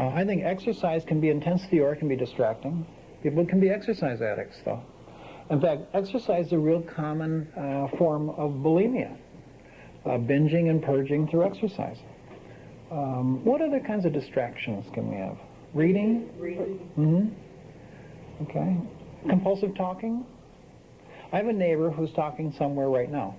I think exercise can be intensity or it can be distracting. People can be exercise addicts, though. In fact, exercise is a real common form of bulimia, binging and purging through exercise. What other kinds of distractions can we have? Reading? Mm-hmm. Okay. Compulsive talking? I have a neighbor who's talking somewhere right now.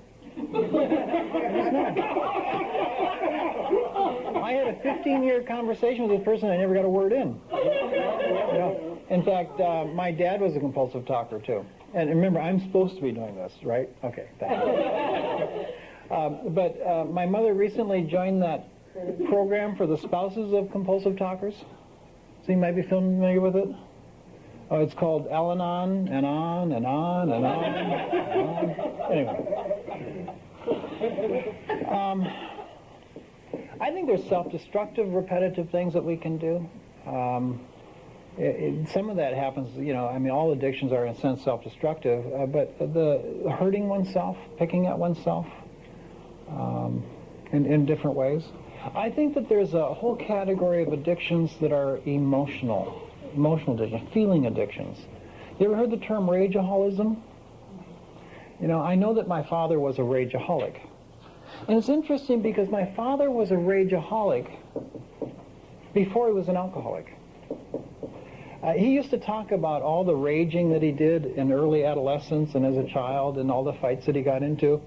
I had a 15-year conversation with this person. I never got a word in. Yeah. In fact, my dad was a compulsive talker, too. And remember, I'm supposed to be doing this, right? Okay, thanks. But my mother recently joined that program for the spouses of compulsive talkers. So you might be familiar with it. Oh, it's called Al-Anon, and on, and on, and on, and on. Anyway. I think there's self-destructive, repetitive things that we can do. Some of that happens, I mean, all addictions are in a sense self-destructive, but the hurting oneself, picking at oneself in different ways. I think that there's a whole category of addictions that are emotional addictions, feeling addictions. You ever heard the term rageaholicism? I know that my father was a rageaholic. And it's interesting because my father was a rageaholic before he was an alcoholic. He used to talk about all the raging that he did in early adolescence and as a child and all the fights that he got into.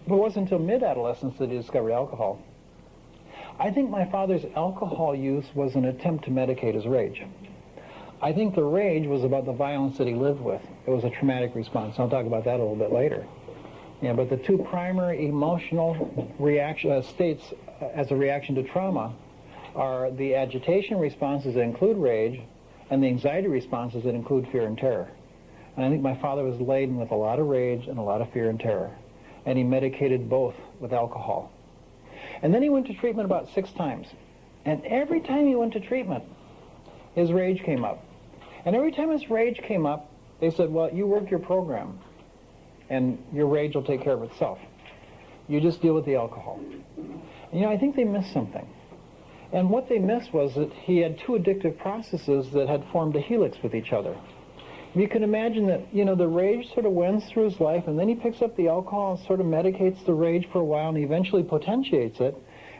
But it wasn't until mid-adolescence that he discovered alcohol. I think my father's alcohol use was an attempt to medicate his rage. I think the rage was about the violence that he lived with. It was a traumatic response. I'll talk about that a little bit later. Yeah, but the two primary emotional states as a reaction to trauma are the agitation responses that include rage and the anxiety responses that include fear and terror. And I think my father was laden with a lot of rage and a lot of fear and terror. And he medicated both with alcohol. And then he went to treatment about 6 times. And every time he went to treatment, his rage came up. And every time his rage came up, they said, well, you work your program, and your rage will take care of itself. You just deal with the alcohol. And, I think they missed something. And what they missed was that he had 2 addictive processes that had formed a helix with each other. You can imagine that, the rage sort of wends through his life, and then he picks up the alcohol and sort of medicates the rage for a while, and he eventually potentiates it.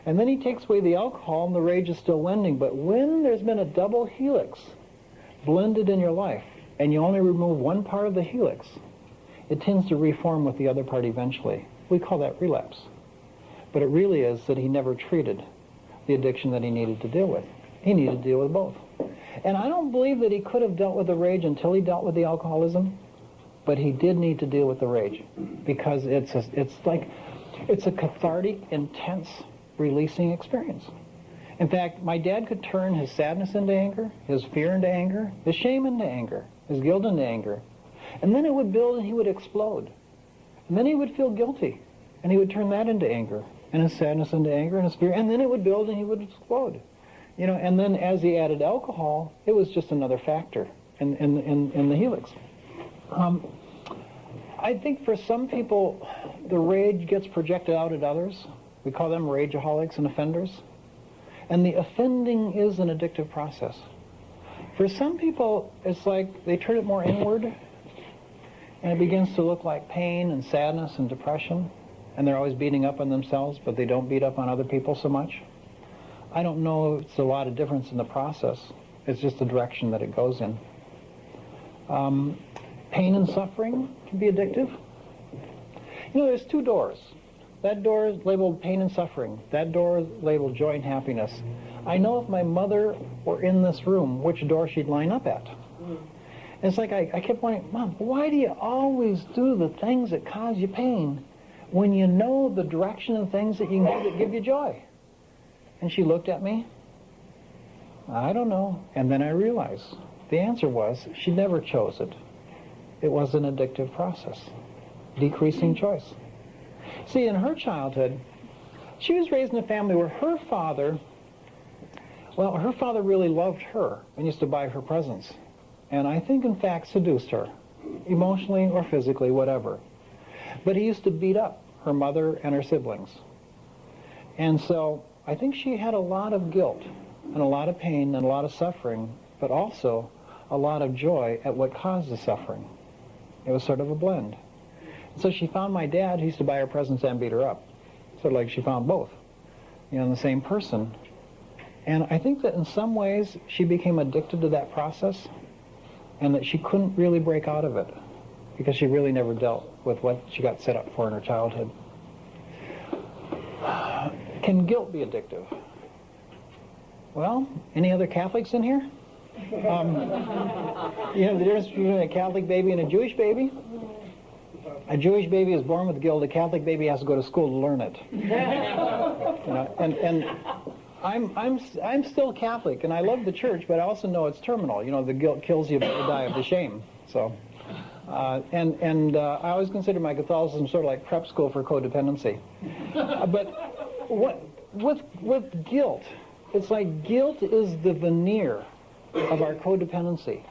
And then he takes away the alcohol, and the rage is still wending. But when there's been a double helix blended in your life, and you only remove one part of the helix, it tends to reform with the other part eventually. We call that relapse. But it really is that he never treated the addiction that he needed to deal with. He needed to deal with both. And I don't believe that he could have dealt with the rage until he dealt with the alcoholism, but he did need to deal with the rage because it's a cathartic, intense, releasing experience. In fact, my dad could turn his sadness into anger, his fear into anger, his shame into anger, his guilt into anger. And then it would build and he would explode. And then he would feel guilty, and he would turn that into anger, and his sadness into anger, and his fear, and then it would build and he would explode. And then as he added alcohol, it was just another factor in the helix. I think for some people, the rage gets projected out at others. We call them rageaholics and offenders. And the offending is an addictive process. For some people, it's like they turn it more inward, and it begins to look like pain and sadness and depression, and they're always beating up on themselves, but they don't beat up on other people so much. I don't know if it's a lot of difference in the process. It's just the direction that it goes in. Pain and suffering can be addictive. There's 2 doors. That door is labeled pain and suffering. That door is labeled joy and happiness. I know if my mother were in this room, which door she'd line up at. And it's like I kept wondering, Mom, why do you always do the things that cause you pain when you know the direction of things that you can do that give you joy? And she looked at me. I don't know. And then I realized the answer was she never chose it. It was an addictive process, decreasing choice. See, in her childhood, she was raised in a family where her father really loved her and used to buy her presents. And I think, in fact, seduced her, emotionally or physically, whatever. But he used to beat up her mother and her siblings. And so I think she had a lot of guilt and a lot of pain and a lot of suffering, but also a lot of joy at what caused the suffering. It was sort of a blend. So she found my dad, who used to buy her presents and beat her up. Sort of like she found both, in the same person. And I think that in some ways she became addicted to that process, and that she couldn't really break out of it because she really never dealt with what she got set up for in her childhood. Can guilt be addictive? Well, any other Catholics in here? You know the difference between a Catholic baby and a Jewish baby? A Jewish baby is born with guilt. A Catholic baby has to go to school to learn it. And I'm still Catholic, and I love the church, but I also know it's terminal. The guilt kills you, but you die of the shame. So, I always consider my Catholicism sort of like prep school for codependency. But with guilt, it's like guilt is the veneer of our codependency.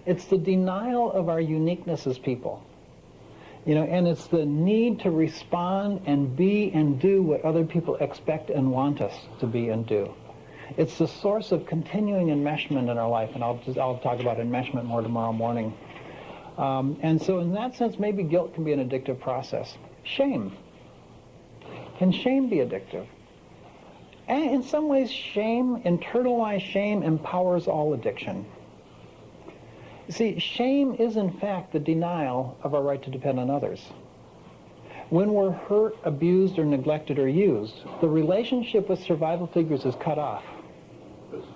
It's the denial of our uniqueness as people. And it's the need to respond and be and do what other people expect and want us to be and do. It's the source of continuing enmeshment in our life, and I'll talk about enmeshment more tomorrow morning. And so in that sense, maybe guilt can be an addictive process. Shame. Can shame be addictive? And in some ways, internalized shame, empowers all addiction. See, shame is in fact the denial of our right to depend on others. When we're hurt, abused, or neglected or used, the relationship with survival figures is cut off.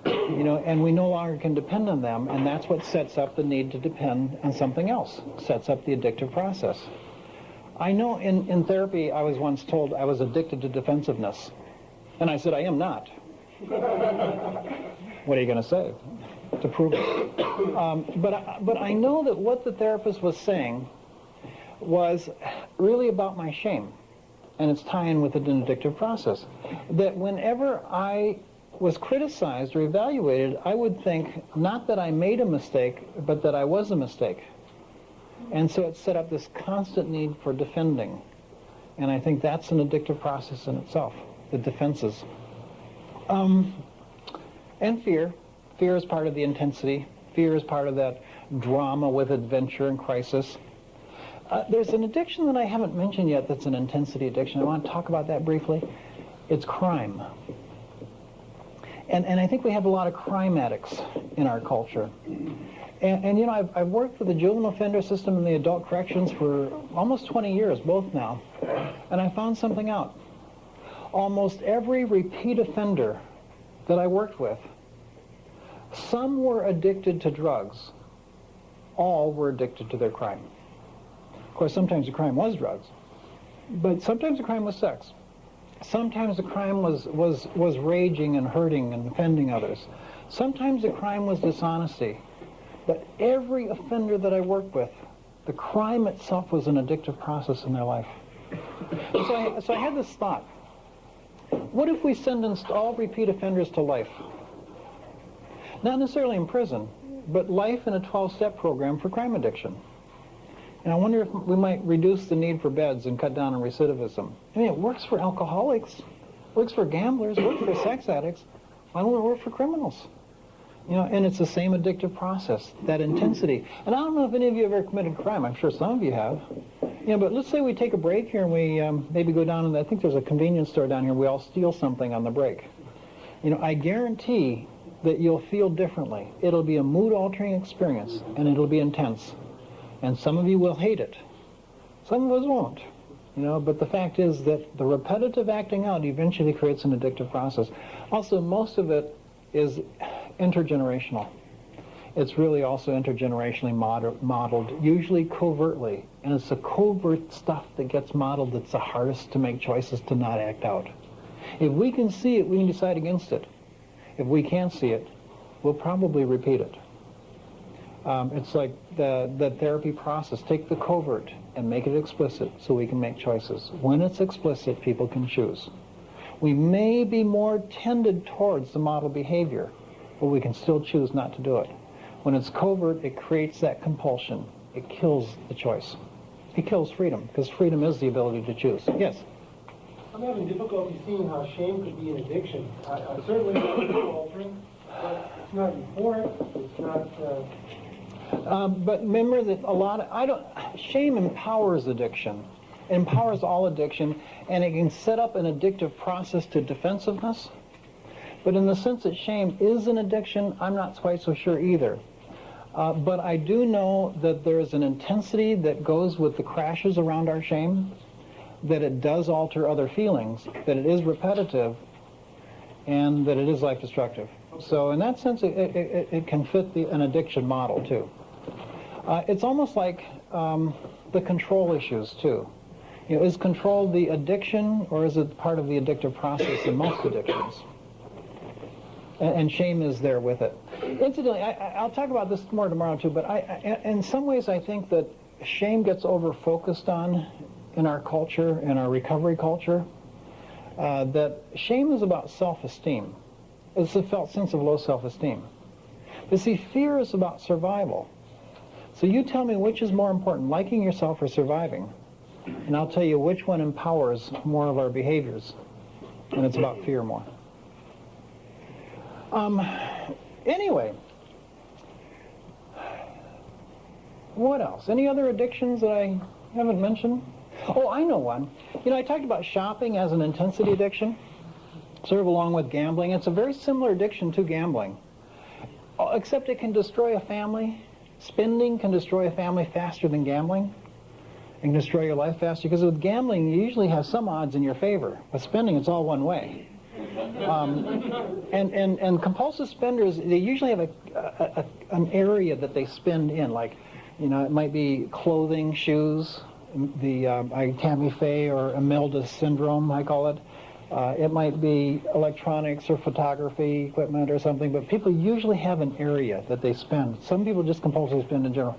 And we no longer can depend on them, and that's what sets up the need to depend on something else, sets up the addictive process. I know in therapy I was once told I was addicted to defensiveness. And I said, I am not. What are you going to say to prove it? But I know that what the therapist was saying was really about my shame, and it's tying with an addictive process. That whenever I was criticized or evaluated, I would think not that I made a mistake, but that I was a mistake. And so it set up this constant need for defending. And I think that's an addictive process in itself. The defenses. And fear. Fear is part of the intensity. Fear is part of that drama with adventure and crisis. There's an addiction that I haven't mentioned yet that's an intensity addiction. I want to talk about that briefly. It's crime. And I think we have a lot of crime addicts in our culture. And I've worked with the juvenile offender system and the adult corrections for almost 20 years, both now. And I found something out. Almost every repeat offender that I worked with, some were addicted to drugs. All were addicted to their crime. Of course, sometimes the crime was drugs, but sometimes the crime was sex. Sometimes the crime was raging and hurting and offending others. Sometimes the crime was dishonesty. But every offender that I worked with, the crime itself was an addictive process in their life. So I had this thought. What if we sentenced all repeat offenders to life? Not necessarily in prison, but life in a 12-step program for crime addiction. And I wonder if we might reduce the need for beds and cut down on recidivism. I mean, it works for alcoholics, works for gamblers, works for sex addicts. Why won't it work for criminals? And it's the same addictive process, that intensity. And I don't know if any of you have ever committed crime. I'm sure some of you have. But let's say we take a break here and we maybe go down, and I think there's a convenience store down here. We all steal something on the break. I guarantee that you'll feel differently. It'll be a mood-altering experience, and it'll be intense. And some of you will hate it. Some of us won't. But the fact is that the repetitive acting out eventually creates an addictive process. Also, most of it is intergenerational. It's really also intergenerationally modeled, usually covertly. And it's the covert stuff that gets modeled that's the hardest to make choices to not act out. If we can see it, we can decide against it. If we can't see it, we'll probably repeat it. It's like the therapy process. Take the covert and make it explicit so we can make choices. When it's explicit, people can choose. We may be more tended towards the model behavior, but we can still choose not to do it. When it's covert, it creates that compulsion. It kills the choice. It kills freedom, because freedom is the ability to choose. Yes? I'm having difficulty seeing how shame could be an addiction. I certainly not altering, but it's not euphoric. It's not. But remember that shame empowers addiction, empowers all addiction, and it can set up an addictive process to defensiveness. But in the sense that shame is an addiction, I'm not quite so sure either. But I do know that there is an intensity that goes with the crashes around our shame, that it does alter other feelings, that it is repetitive, and that it is life-destructive. So in that sense, it can fit an addiction model, too. It's almost like the control issues, too. Is control the addiction, or is it part of the addictive process in most addictions? And shame is there with it. Incidentally, I'll talk about this more tomorrow, too, but in some ways I think that shame gets over-focused on in our culture, in our recovery culture, that shame is about self-esteem. It's a felt sense of low self-esteem. But see, fear is about survival. So you tell me which is more important, liking yourself or surviving, and I'll tell you which one empowers more of our behaviors, and it's about fear more. Anyway, what else? Any other addictions that I haven't mentioned? Oh, I know one. I talked about shopping as an intensity addiction, sort of along with gambling. It's a very similar addiction to gambling, except it can destroy a family. Spending can destroy a family faster than gambling. It can destroy your life faster, because with gambling, you usually have some odds in your favor. With spending, it's all one way. And compulsive spenders, they usually have an area that they spend in, like, it might be clothing, shoes, the Tammy Faye or Imelda syndrome, I call it. It might be electronics or photography equipment or something, but people usually have an area that they spend. Some people just compulsively spend in general.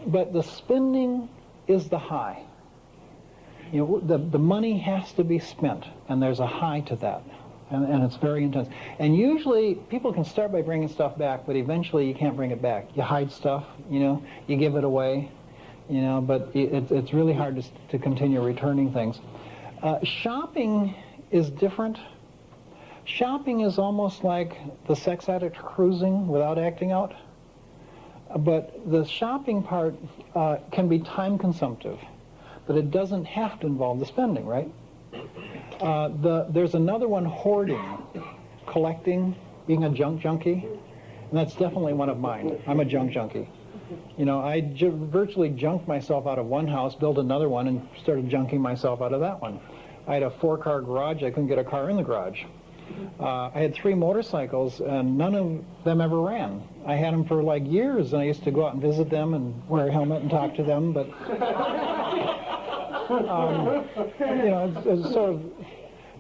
But the spending is the high. The money has to be spent, and there's a high to that, and it's very intense. And usually people can start by bringing stuff back, but eventually you can't bring it back. You hide stuff, you give it away, but it's really hard to continue returning things. Shopping is different. Shopping is almost like the sex addict cruising without acting out, but the shopping part can be time consumptive. But it doesn't have to involve the spending, right? There's another one, hoarding, collecting, being a junk junkie, and that's definitely one of mine. I'm a junk junkie. I virtually junked myself out of one house, built another one, and started junking myself out of that one. I had a 4-car garage. I couldn't get a car in the garage. I had 3 motorcycles, and none of them ever ran. I had them for like years, and I used to go out and visit them and wear a helmet and talk to them, but... it's sort of,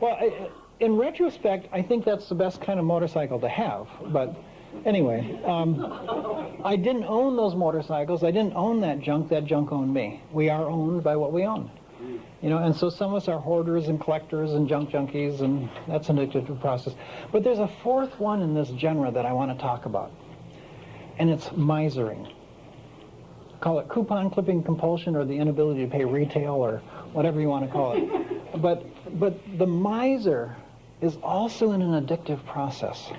well, in retrospect, I think that's the best kind of motorcycle to have. But anyway, I didn't own those motorcycles. I didn't own that junk. That junk owned me. We are owned by what we own. And so some of us are hoarders and collectors and junk junkies, and that's an addictive process. But there's a fourth one in this genre that I want to talk about, and it's misering. Call it coupon clipping compulsion, or the inability to pay retail, or whatever you want to call it. But the miser is also in an addictive process.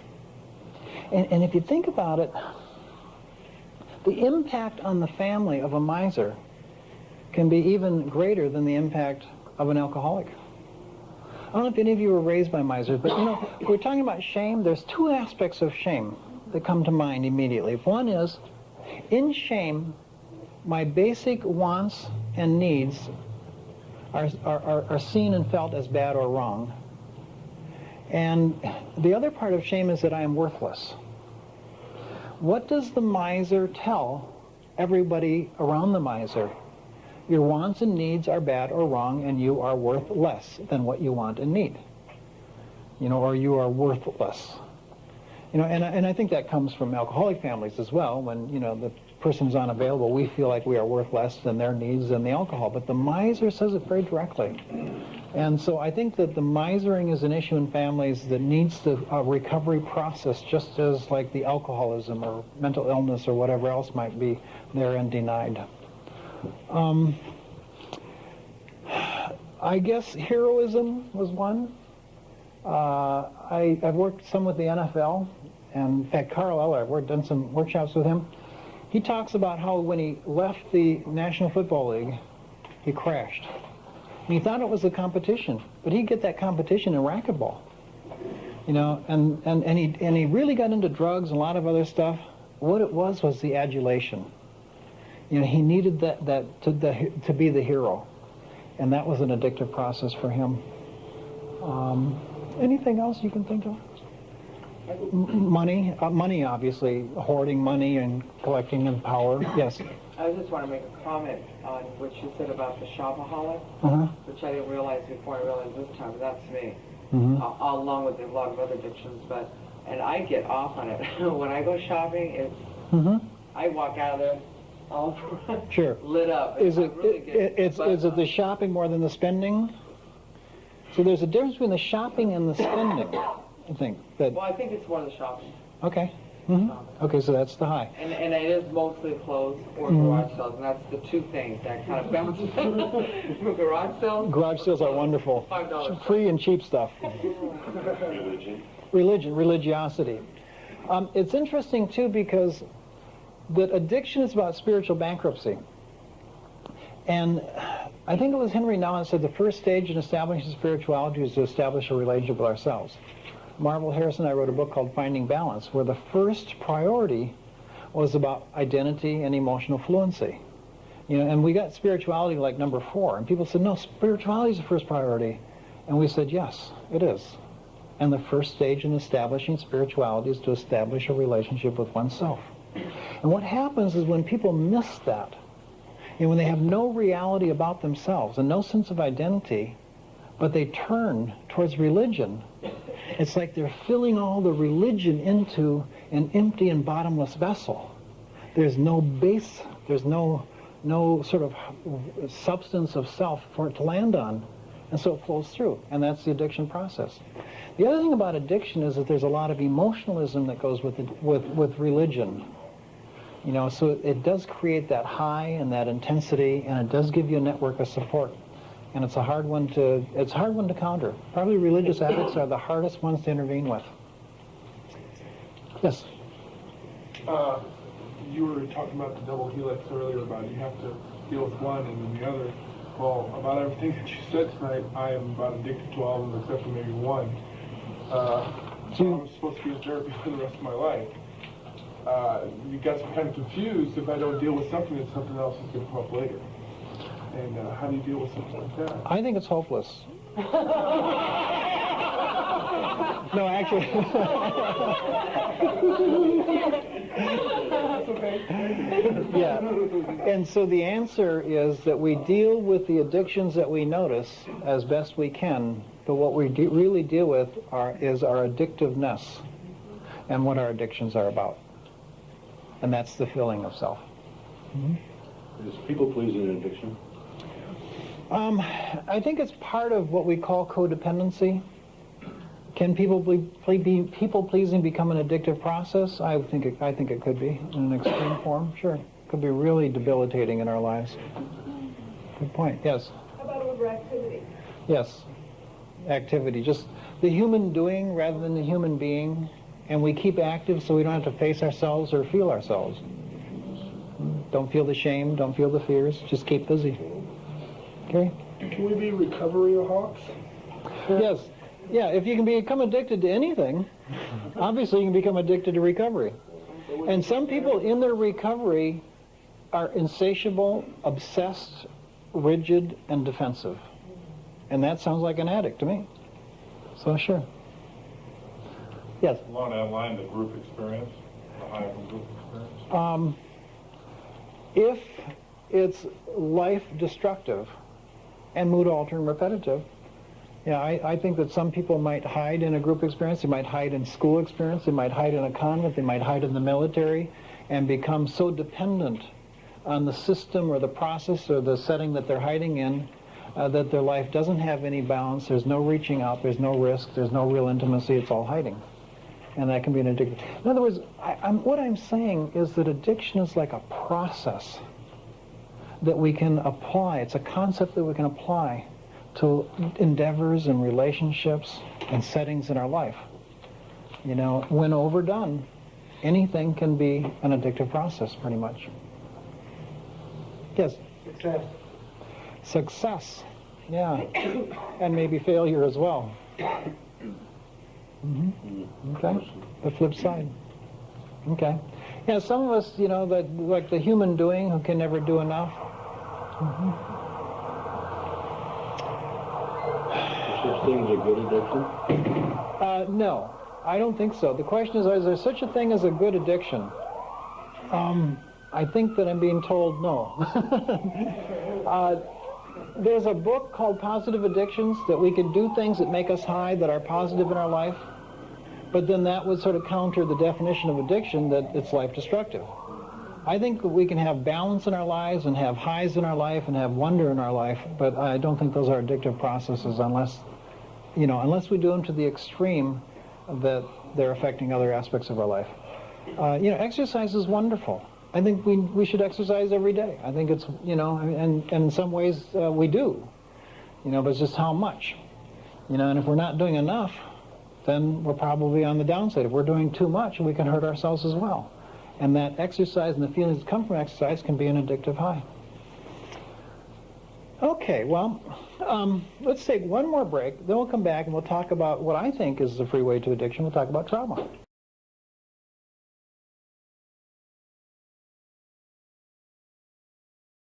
And if you think about it, the impact on the family of a miser can be even greater than the impact of an alcoholic. I don't know if any of you were raised by misers, but we're talking about shame. There's 2 aspects of shame that come to mind immediately. One is, in shame, my basic wants and needs are seen and felt as bad or wrong. And the other part of shame is that I am worthless. What does the miser tell everybody around the miser? Your wants and needs are bad or wrong, and you are worth less than what you want and need. Or you are worthless. And I think that comes from alcoholic families as well. When, the person's unavailable, we feel like we are worth less than their needs and the alcohol. But the miser says it very directly. And so I think that the misering is an issue in families that needs the recovery process, just as like the alcoholism or mental illness or whatever else might be there and denied. I guess heroism was one. I've worked some with the NFL, and in fact, Carl Eller, I've done some workshops with him. He talks about how when he left the National Football League, he crashed. And he thought it was a competition, but he'd get that competition in racquetball. You know, and he really got into drugs and a lot of other stuff. What it was the adulation. You know, he needed that to be the hero, and that was an addictive process for him. Anything else you can think of? Money, obviously, hoarding money and collecting and power. Yes. I just want to make a comment on what you said about the shopaholic, which I didn't realize before. I realized this time. That's me, along with a lot of other addictions. And I get off on it when I go shopping. It's I walk out of there all lit up. Is it the shopping more than the spending? So there's a difference between the shopping and the spending, I think. Well, I think it's more the shopping. Okay. Okay, so that's the high. And it is mostly clothes or garage sales, and that's the two things that kind of bounce. Garage sales? Garage sales are wonderful. $5. Free and cheap stuff. Religiosity. It's interesting, too, because that addiction is about spiritual bankruptcy. And I think it was Henry Nouwen said the first stage in establishing spirituality is to establish a relationship with ourselves. Marvel Harrison and I wrote a book called Finding Balance, where the first priority was about identity and emotional fluency. You know, and we got spirituality like number 4, and people said, no, spirituality is the first priority. And we said, yes, it is. And the first stage in establishing spirituality is to establish a relationship with oneself. And what happens is when people miss that, and when they have no reality about themselves and no sense of identity, but they turn towards religion, it's like they're filling all the religion into an empty and bottomless vessel. There's no base, there's no sort of substance of self for it to land on, and so it flows through, and that's the addiction process. The other thing about addiction is that there's a lot of emotionalism that goes with religion. You know, so it does create that high and that intensity, and it does give you a network of support. And it's a hard one to counter. Probably religious addicts are the hardest ones to intervene with. Yes? You were talking about the double helix earlier, about you have to deal with one and then the other. Well, about everything that you said tonight, I am about addicted to all of them except for maybe one. So I'm supposed to be in therapy for the rest of my life. You guys are kind of confused. If I don't deal with something, then something else is going to come up later. And how do you deal with something like that? I think it's hopeless. No, actually. Yeah. And so the answer is that we deal with the addictions that we notice as best we can, but what we really deal with is our addictiveness and what our addictions are about. And that's the filling of self. Is people-pleasing an addiction? I think it's part of what we call codependency. Can people-pleasing become an addictive process? I think it could be in an extreme form. Sure, it could be really debilitating in our lives. Good point. Yes. How about overactivity? Yes, activity. Just the human doing rather than the human being, and we keep active so we don't have to face ourselves or feel ourselves. Don't feel the shame. Don't feel the fears. Just keep busy. Okay. Can we be recovery-aholics? Yes. Yeah, if you can become addicted to anything, obviously you can become addicted to recovery. And some people in their recovery are insatiable, obsessed, rigid, and defensive. And that sounds like an addict to me. So sure. Yes? Along that line, the group experience, the high from group experience? If it's life-destructive and mood-altering repetitive, yeah, I think that some people might hide in a group experience, they might hide in school experience, they might hide in a convent, they might hide in the military, and become so dependent on the system or the process or the setting that they're hiding in that their life doesn't have any balance, there's no reaching out, there's no risk, there's no real intimacy, it's all hiding. And that can be an addiction. In other words, what I'm saying is that addiction is like a process that we can apply. It's a concept that we can apply to endeavors and relationships and settings in our life. You know, when overdone, anything can be an addictive process, pretty much. Yes? Success. Success, yeah. And maybe failure as well. Okay, the flip side. Okay. Yeah, some of us, you know, that like the human doing who can never do enough. Is such thing as a good addiction? No, I don't think so. The question is there such a thing as a good addiction? I think that I'm being told no. There's a book called Positive Addictions, that we can do things that make us high, that are positive in our life, but then that would sort of counter the definition of addiction, that it's life-destructive. I think that we can have balance in our lives and have highs in our life and have wonder in our life, but I don't think those are addictive processes unless we do them to the extreme that they're affecting other aspects of our life. Exercise is wonderful. I think we should exercise every day. I think it's, and in some ways we do, but it's just how much. And if we're not doing enough, then we're probably on the downside. If we're doing too much, we can hurt ourselves as well. And that exercise and the feelings that come from exercise can be an addictive high. Okay, well, let's take one more break, then we'll come back and we'll talk about what I think is the freeway to addiction. We'll talk about trauma.